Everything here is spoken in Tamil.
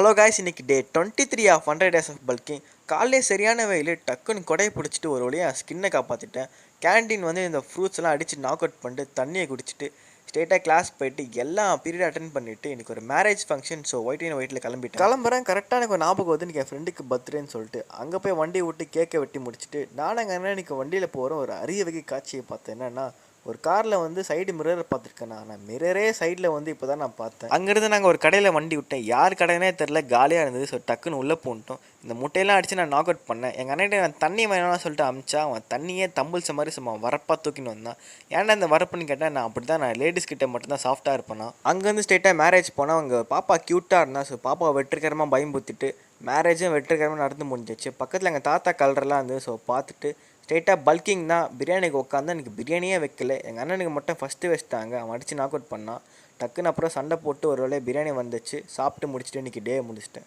ஹலோ காய்ஸ், இன்னைக்கு டே 23 ஆஃப் 100 days ஆஃப் பல்கிங். காலையிலே சரியான வெயில், டக்குன்னு கொடையை பிடிச்சிட்டு ஒரு வழியாக ஸ்கின்னை காப்பாற்றிட்டேன். கேன்டீன் இந்த ஃப்ரூட்ஸ்லாம் அடித்து நாக் அவுட் பண்ணிட்டு தண்ணியை குடிச்சிட்டு ஸ்ட்ரெயிட்டாக கிளாஸ் போயிட்டு எல்லா பீரியட் அட்டன் பண்ணிவிட்டு எனக்கு ஒரு மேரேஜ் ஃபங்க்ஷன். ஸோ ஒயிட்டில் கிளம்புறேன். கரெக்டாக எனக்கு ஒரு ஞாபகம் வந்து எனக்கு என் ஃப்ரெண்டுக்கு பர்த்டேன்னு சொல்லிட்டு அங்கே போய் வண்டி விட்டு கேக்கை வெட்டி முடிச்சுட்டு நானும் எங்கள் அண்ணன் எனக்கு வண்டியில் போகிறோம். ஒரு அரிய வகை காட்சியை பார்த்தேன். என்னென்னா, ஒரு காரில் சைடு மிரர் பார்த்துருக்கேன். நான் மிரரே சைடில் இப்போ தான் நான் பார்த்தேன். அங்கேருந்து நாங்கள் ஒரு கடையில் வண்டி விட்டேன். யார் கடைனே தெரில, காலியாக இருந்தது. ஸோ டக்குன்னு உள்ளே போன்ட்டோம். இந்த முட்டையெல்லாம் அடித்து நான் நாக் அவுட் பண்ணேன். எங்கள் அண்ணன் நான் தண்ணி வேணும்னு சொல்லிட்டு அமிச்சா அவன் தண்ணியே தம்பிள்ஸ் மாதிரி சும்மா வரப்பாக தூக்கின்னு வந்தான். ஏன்னா இந்த வரப்புன்னு கேட்டால் நான் அப்படி தான், நான் லேடிஸ் கிட்டே மட்டும்தான் சாஃப்ட்டாக இருப்பேனா. அங்கேருந்து ஸ்ட்ரெயிட்டாக மேரேஜ் போனால் அவங்க பாப்பா க்யூட்டாக இருந்தால். ஸோ பாப்பா வெற்றிகரமாக பயம்புத்திட்டு மேரேஜும் வெற்றிகரமாக நடந்து முடிஞ்சிச்சு. பக்கத்தில் எங்கள் தாத்தா கலரெல்லாம் இருந்தது. ஸோ பார்த்துட்டு ஸ்ட்ரெயிட்டாக பல்கிங் தான். பிரியாணிக்கு உட்காந்து எனக்கு பிரியாணியே வைக்கல. எங்கள் அண்ணனுக்கு மட்டும் ஃபஸ்ட்டு வச்சுட்டாங்க. அவன் அடித்து நாக் அவுட் பண்ணான். டக்குன்னு அப்புறம் சண்டை போட்டு ஒரு வேளை பிரியாணி வந்துச்சு. சாப்பிட்டு முடிச்சுட்டு இன்றைக்கி டே முடிச்சிட்டேன்.